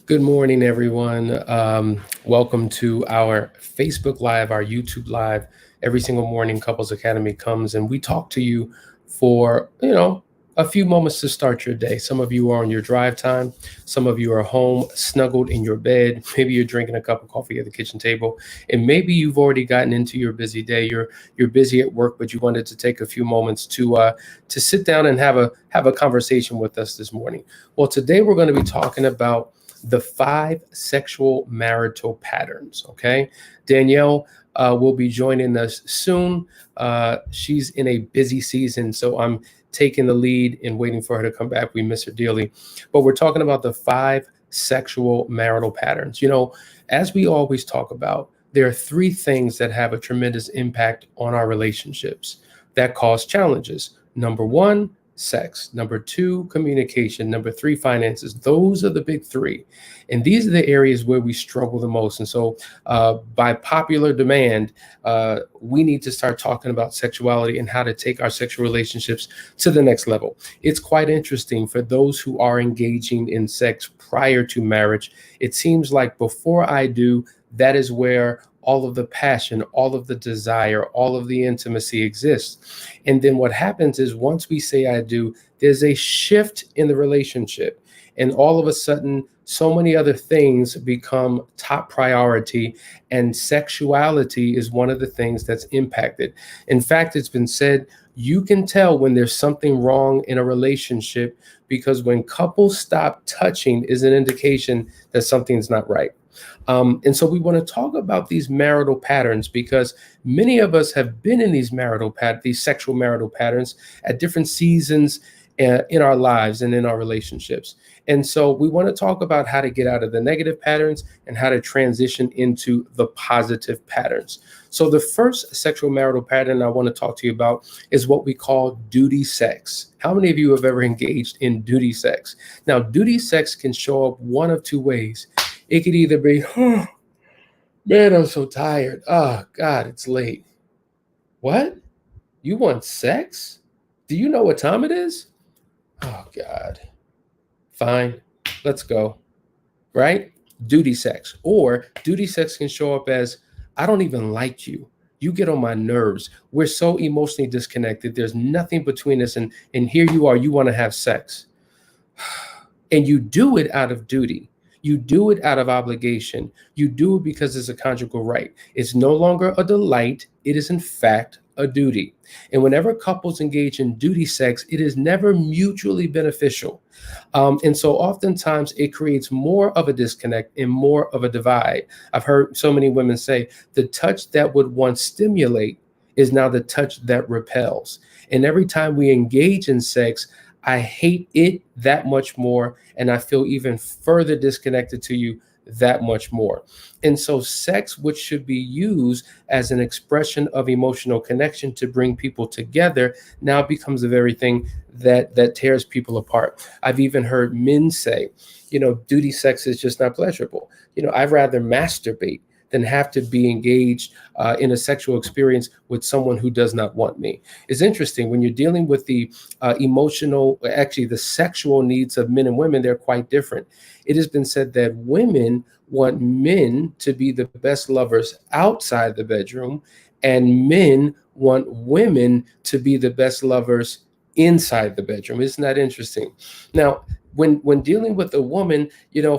Good morning, everyone. Welcome to our Facebook Live, our YouTube Live. Every single morning, Couples Academy comes and we talk to you for, a few moments to start your day. Some of you are on your drive time. Some of you are home, snuggled in your bed. Maybe you're drinking a cup of coffee at the kitchen table, and maybe you've already gotten into your busy day. You're busy at work, but you wanted to take a few moments to sit down and have a conversation with us this morning. Well, today we're going to be talking about the 5 sexual marital patterns. Okay. Danielle will be joining us soon. She's in a busy season, so I'm taking the lead and waiting for her to come back. We miss her dearly. But we're talking about the 5 sexual marital patterns. As we always talk about, there are 3 things that have a tremendous impact on our relationships that cause challenges. Number 1, sex. Number 2, communication. Number 3, finances. Those are the big 3. And these are the areas where we struggle the most. And so by popular demand, we need to start talking about sexuality and how to take our sexual relationships to the next level. It's quite interesting for those who are engaging in sex prior to marriage. It seems like before I do, that is where all of the passion, all of the desire, all of the intimacy exists. And then what happens is once we say I do, there's a shift in the relationship. And all of a sudden, so many other things become top priority, and sexuality is one of the things that's impacted. In fact, it's been said you can tell when there's something wrong in a relationship because when couples stop touching is an indication that something's not right. And so we want to talk about these marital patterns because many of us have been in these sexual marital patterns at different seasons in our lives and in our relationships. And so we want to talk about how to get out of the negative patterns and how to transition into the positive patterns. So the first sexual marital pattern I want to talk to you about is what we call duty sex. How many of you have ever engaged in duty sex? Now, duty sex can show up one of 2 ways. It could either be, oh, man, I'm so tired. Oh, God, it's late. What? You want sex? Do you know what time it is? Oh, God. Fine, let's go. Right? Duty sex. Or duty sex can show up as, I don't even like you. You get on my nerves. We're so emotionally disconnected. There's nothing between us. And here you are, you want to have sex. And you do it out of duty. You do it out of obligation. You do it because it's a conjugal right. It's no longer a delight. It is, in fact, a duty. And whenever couples engage in duty sex, it is never mutually beneficial. And so oftentimes it creates more of a disconnect and more of a divide. I've heard so many women say the touch that would once stimulate is now the touch that repels. And every time we engage in sex, I hate it that much more, and I feel even further disconnected to you that much more. And so sex, which should be used as an expression of emotional connection to bring people together, now becomes the very thing that tears people apart. I've even heard men say, duty sex is just not pleasurable. I'd rather masturbate than have to be engaged in a sexual experience with someone who does not want me. It's interesting when you're dealing with the the sexual needs of men and women, they're quite different. It has been said that women want men to be the best lovers outside the bedroom, and men want women to be the best lovers inside the bedroom. Isn't that interesting? Now, when dealing with a woman,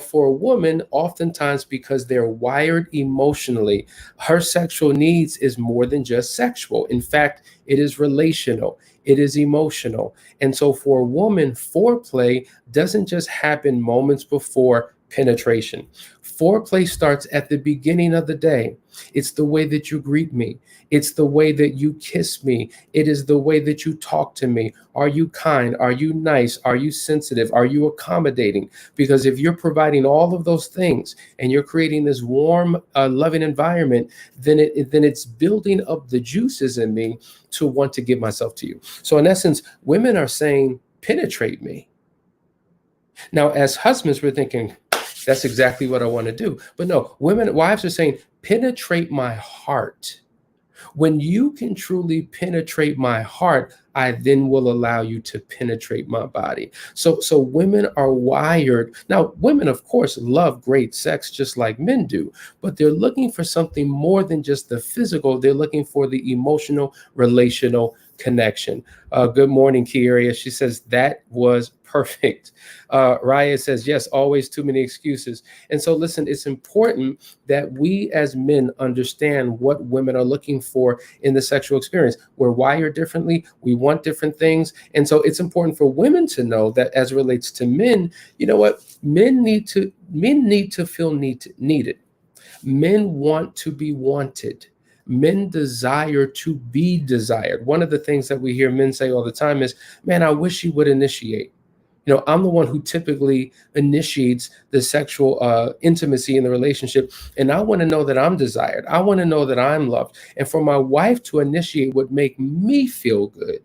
for a woman, oftentimes because they're wired emotionally, her sexual needs is more than just sexual. In fact, it is relational, it is emotional. And so for a woman, foreplay doesn't just happen moments before penetration. Foreplay starts at the beginning of the day. It's the way that you greet me. It's the way that you kiss me. It is the way that you talk to me. Are you kind? Are you nice? Are you sensitive? Are you accommodating? Because if you're providing all of those things and you're creating this warm, loving environment, then it's building up the juices in me to want to give myself to you. So in essence, women are saying, penetrate me. Now, as husbands, we're thinking, that's exactly what I want to do. But no, wives are saying, penetrate my heart. When you can truly penetrate my heart, I then will allow you to penetrate my body. So women are wired. Now, women, of course, love great sex just like men do, but they're looking for something more than just the physical. They're looking for the emotional, relational connection. Good morning, Kieria. She says that was perfect. Raya says, yes, always too many excuses. And so, listen, it's important that we as men understand what women are looking for in the sexual experience. We're wired differently. We want different things. And so it's important for women to know that as it relates to men, you know what? Men need to feel needed. Men want to be wanted. Men desire to be desired. One of the things that we hear men say all the time is, man, I wish you would initiate. I'm the one who typically initiates the sexual intimacy in the relationship. And I want to know that I'm desired. I want to know that I'm loved. And for my wife to initiate would make me feel good.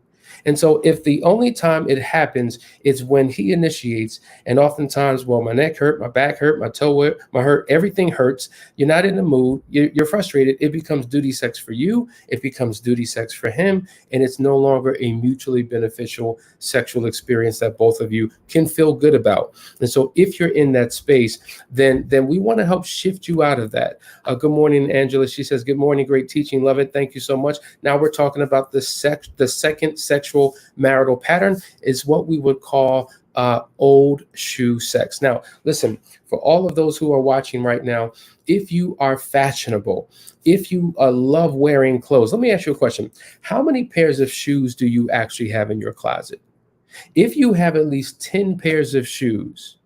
And so if the only time it happens is when he initiates, and oftentimes, well, my neck hurt, my back hurt, my toe hurt, everything hurts. You're not in the mood. You're frustrated. It becomes duty sex for you. It becomes duty sex for him. And it's no longer a mutually beneficial sexual experience that both of you can feel good about. And so if you're in that space, then we want to help shift you out of that. Good morning, Angela. She says, good morning. Great teaching. Love it. Thank you so much. Now we're talking about the second sexual marital pattern is what we would call old shoe sex. Now, listen, for all of those who are watching right now, if you are fashionable, if you love wearing clothes, let me ask you a question. How many pairs of shoes do you actually have in your closet? If you have at least 10 pairs of shoes,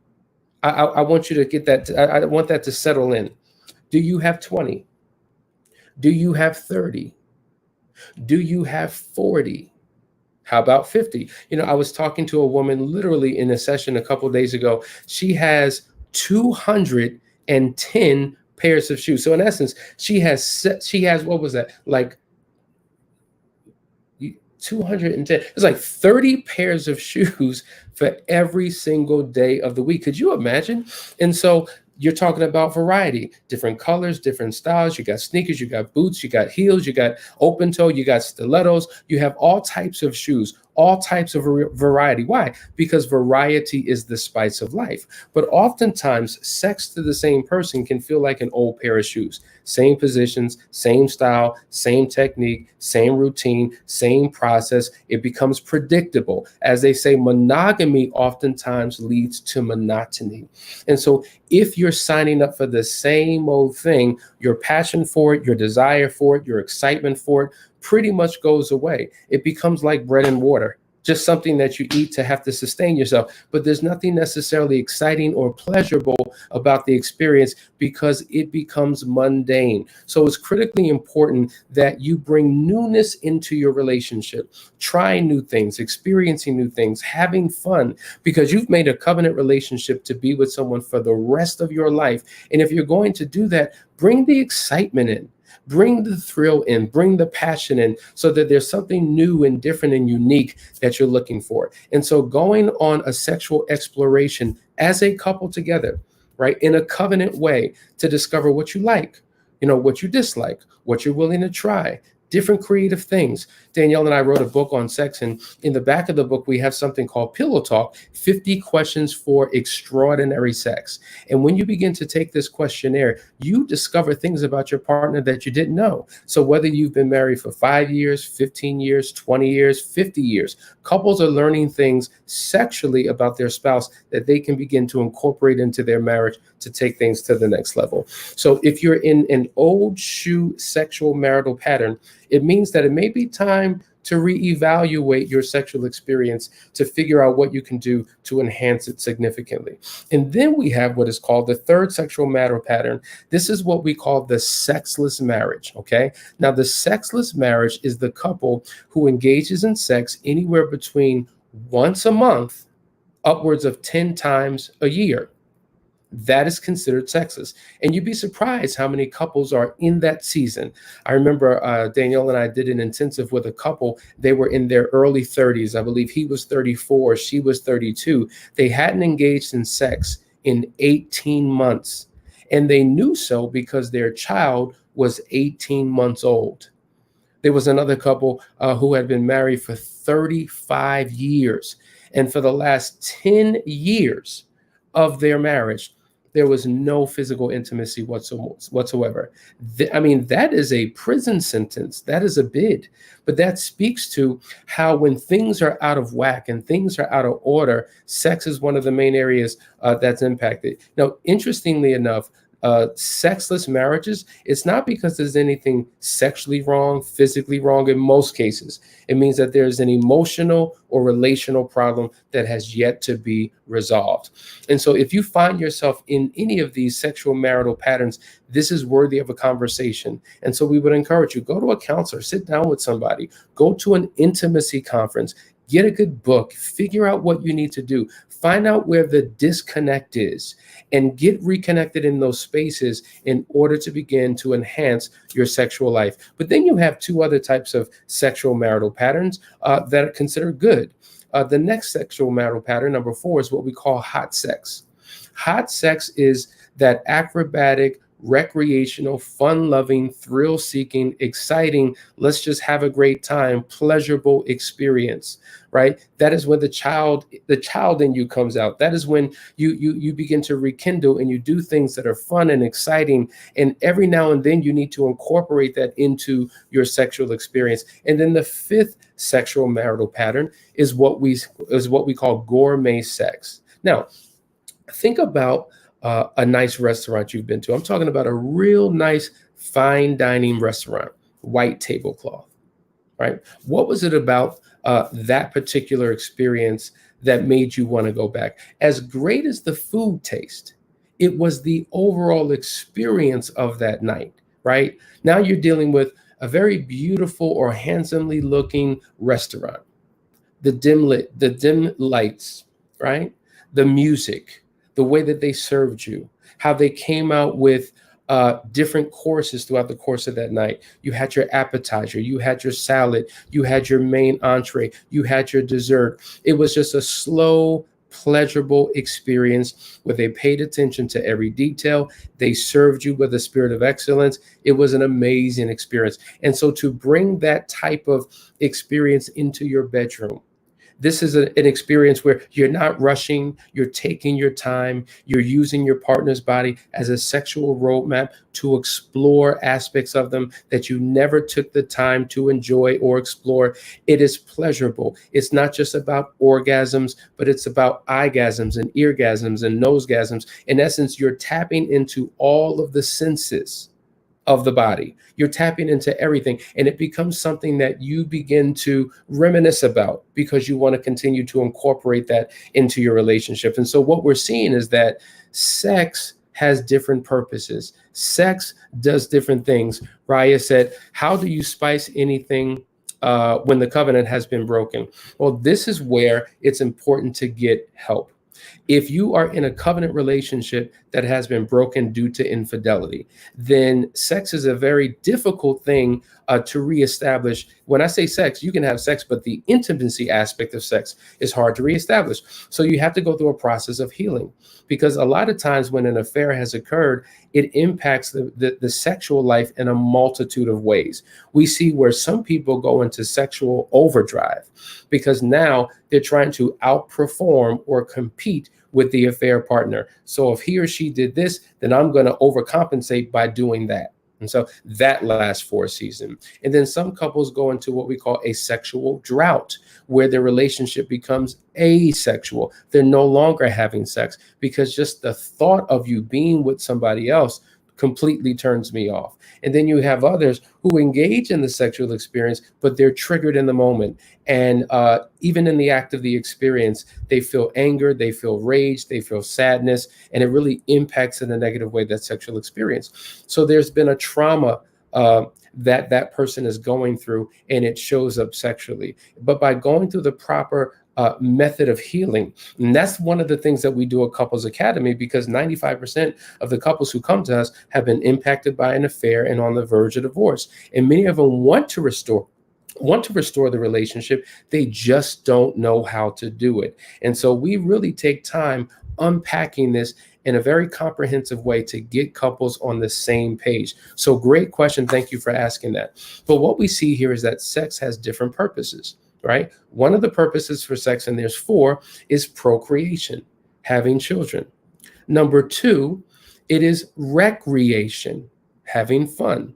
I want you to get that. I want that to settle in. Do you have 20? Do you have 30? Do you have 40? How about 50? I was talking to a woman literally in a session a couple of days ago. She has 210 pairs of shoes. So in essence, she has what was that? Like 210. It's like 30 pairs of shoes for every single day of the week. Could you imagine? And so you're talking about variety, different colors, different styles. You got sneakers, you got boots, you got heels, you got open toe, you got stilettos. You have all types of shoes, all types of variety. Why? Because variety is the spice of life. But oftentimes, sex to the same person can feel like an old pair of shoes. Same positions, same style, same technique, same routine, same process. It becomes predictable. As they say, monogamy oftentimes leads to monotony. And so if you're signing up for the same old thing, your passion for it, your desire for it, your excitement for it pretty much goes away. It becomes like bread and water, just something that you eat to have to sustain yourself. But there's nothing necessarily exciting or pleasurable about the experience because it becomes mundane. So it's critically important that you bring newness into your relationship, trying new things, experiencing new things, having fun, because you've made a covenant relationship to be with someone for the rest of your life. And if you're going to do that, bring the excitement in. Bring the thrill in, bring the passion in, so that there's something new and different and unique that you're looking for. And so going on a sexual exploration as a couple together, right, in a covenant way to discover what you like, what you dislike, what you're willing to try, different creative things. Danielle and I wrote a book on sex, and in the back of the book, we have something called Pillow Talk, 50 questions for extraordinary sex. And when you begin to take this questionnaire, you discover things about your partner that you didn't know. So whether you've been married for 5 years, 15 years, 20 years, 50 years, couples are learning things sexually about their spouse that they can begin to incorporate into their marriage to take things to the next level. So if you're in an old shoe sexual marital pattern, it means that it may be time to reevaluate your sexual experience to figure out what you can do to enhance it significantly. And then we have what is called the third sexual marital pattern. This is what we call the sexless marriage, okay? Now, the sexless marriage is the couple who engages in sex anywhere between once a month upwards of 10 times a year. That is considered sexless. And you'd be surprised how many couples are in that season. I remember Danielle and I did an intensive with a couple. They were in their early 30s. I believe he was 34, she was 32. They hadn't engaged in sex in 18 months. And they knew so because their child was 18 months old. There was another couple who had been married for 35 years. And for the last 10 years of their marriage, there was no physical intimacy whatsoever. I mean, that is a prison sentence. That is a bid. But that speaks to how when things are out of whack and things are out of order, sex is one of the main areas that's impacted. Now, interestingly enough, sexless marriages, it's not because there's anything sexually wrong, physically wrong. In most cases, it means that there's an emotional or relational problem that has yet to be resolved. And so if you find yourself in any of these sexual marital patterns, this is worthy of a conversation. And so we would encourage you, go to a counselor, sit down with somebody, go to an intimacy conference, get a good book, figure out what you need to do, find out where the disconnect is, and get reconnected in those spaces in order to begin to enhance your sexual life. But then you have two other types of sexual marital patterns that are considered good. The next sexual marital pattern, number 4, is what we call hot sex. Hot sex is that acrobatic, recreational, fun-loving, thrill-seeking, exciting, let's just have a great time, pleasurable experience, right? That is when the child in you comes out. That is when you begin to rekindle and you do things that are fun and exciting. And every now and then you need to incorporate that into your sexual experience. And then the 5th sexual marital pattern is what we call gourmet sex. Now, think about a nice restaurant you've been to. I'm talking about a real nice fine dining restaurant, white tablecloth, right? What was it about that particular experience that made you want to go back? As great as the food taste, it was the overall experience of that night, right? Now you're dealing with a very beautiful or handsomely looking restaurant, the dim lights, right? The music, the way that they served you, how they came out with different courses throughout the course of that night. You had your appetizer, you had your salad, you had your main entree, you had your dessert. It was just a slow, pleasurable experience where they paid attention to every detail. They served you with a spirit of excellence. It was an amazing experience. And so to bring that type of experience into your bedroom, this is an experience where you're not rushing, you're taking your time, you're using your partner's body as a sexual roadmap to explore aspects of them that you never took the time to enjoy or explore. It is pleasurable. It's not just about orgasms, but it's about eyegasms and eargasms and nosegasms. In essence, you're tapping into all of the senses of the body. You're tapping into everything, and it becomes something that you begin to reminisce about because you want to continue to incorporate that into your relationship. And so what we're seeing is that sex has different purposes. Sex does different things. Raya said, how do you spice anything when the covenant has been broken? Well, this is where it's important to get help. If you are in a covenant relationship that has been broken due to infidelity, then sex is a very difficult thing to reestablish. When I say sex, you can have sex, but the intimacy aspect of sex is hard to reestablish. So you have to go through a process of healing, because a lot of times when an affair has occurred, it impacts the sexual life in a multitude of ways. We see where some people go into sexual overdrive because now they're trying to outperform or compete with the affair partner. So if he or she did this, then I'm going to overcompensate by doing that. And so that lasts for a season. And then some couples go into what we call a sexual drought, where their relationship becomes asexual. They're no longer having sex because just the thought of you being with somebody else completely turns me off. And then you have others who engage in the sexual experience, but they're triggered in the moment. And even in the act of the experience, they feel anger, they feel rage, they feel sadness, and it really impacts in a negative way that sexual experience. So there's been a trauma that person is going through, and it shows up sexually. But by going through the proper method of healing. And that's one of the things that we do at Couples Academy, because 95% of the couples who come to us have been impacted by an affair and on the verge of divorce. And many of them want to restore the relationship. They just don't know how to do it. And so we really take time unpacking this in a very comprehensive way to get couples on the same page. So great question. Thank you for asking that. But what we see here is that sex has different purposes. right? One of the purposes for sex, and there's four, is procreation, having children. Number two, it is recreation, having fun.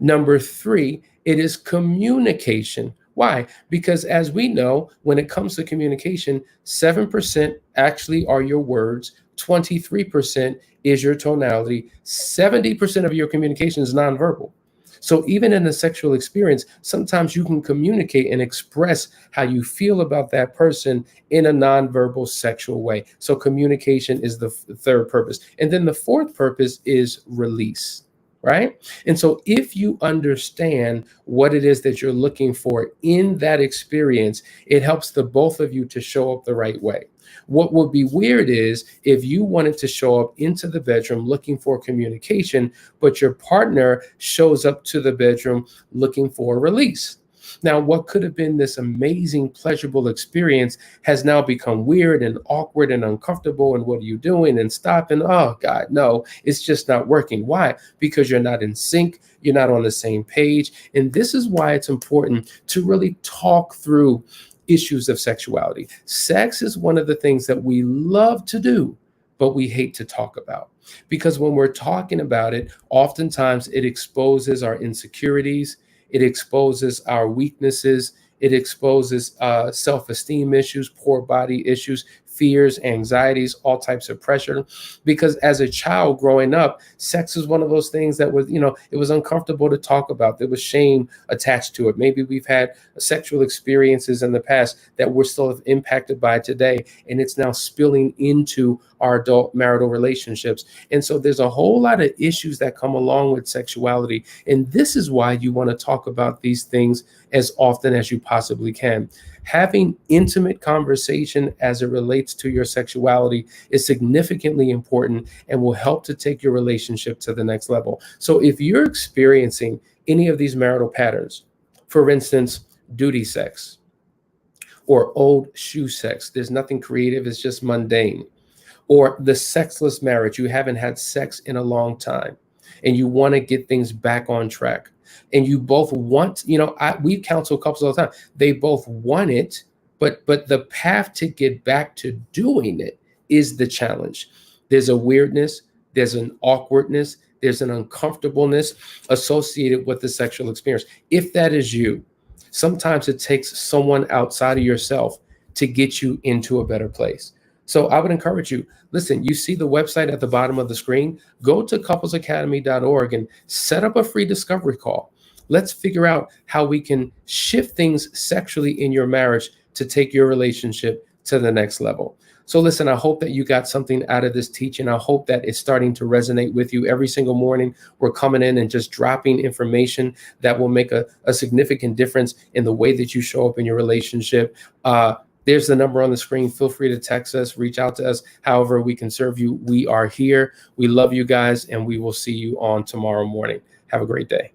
Number three, it is communication. Why? Because as we know, when it comes to communication, 7% actually are your words, 23% is your tonality, 70% of your communication is nonverbal. So even in the sexual experience, sometimes you can communicate and express how you feel about that person in a nonverbal sexual way. So communication is the third purpose. And then the fourth purpose is release, right? And so if you understand what it is that you're looking for in that experience, it helps the both of you to show up the right way. What would be weird is if you wanted to show up into the bedroom looking for communication, but your partner shows up to the bedroom looking for release. Now, what could have been this amazing, pleasurable experience has now become weird and awkward and uncomfortable. And what are you doing? And stop. And oh, God, no, it's just not working. Why? Because you're not in sync. You're not on the same page. And this is why it's important to really talk through issues of sexuality. Sex is one of the things that we love to do, but we hate to talk about. Because when we're talking about it, oftentimes it exposes our insecurities, it exposes our weaknesses, it exposes self-esteem issues, poor body issues, fears, anxieties, all types of pressure. Because as a child growing up, sex is one of those things that was, it was uncomfortable to talk about. There was shame attached to it. Maybe we've had sexual experiences in the past that we're still impacted by today, and it's now spilling into our adult marital relationships. And so there's a whole lot of issues that come along with sexuality. And this is why you want to talk about these things as often as you possibly can. Having intimate conversation as it relates to your sexuality is significantly important and will help to take your relationship to the next level. So if you're experiencing any of these marital patterns, for instance, duty sex or old shoe sex, there's nothing creative, it's just mundane, or the sexless marriage, you haven't had sex in a long time and you want to get things back on track, and you both want, we counsel couples all the time. They both want it, but the path to get back to doing it is the challenge. There's a weirdness, there's an awkwardness, there's an uncomfortableness associated with the sexual experience. If that is you, sometimes it takes someone outside of yourself to get you into a better place. So I would encourage you, listen, you see the website at the bottom of the screen, go to couplesacademy.org and set up a free discovery call. Let's figure out how we can shift things sexually in your marriage to take your relationship to the next level. So listen, I hope that you got something out of this teaching. I hope that it's starting to resonate with you. Every single morning, we're coming in and just dropping information that will make a significant difference in the way that you show up in your relationship. There's the number on the screen. Feel free to text us, reach out to us. However we can serve you, we are here. We love you guys, and we will see you on tomorrow morning. Have a great day.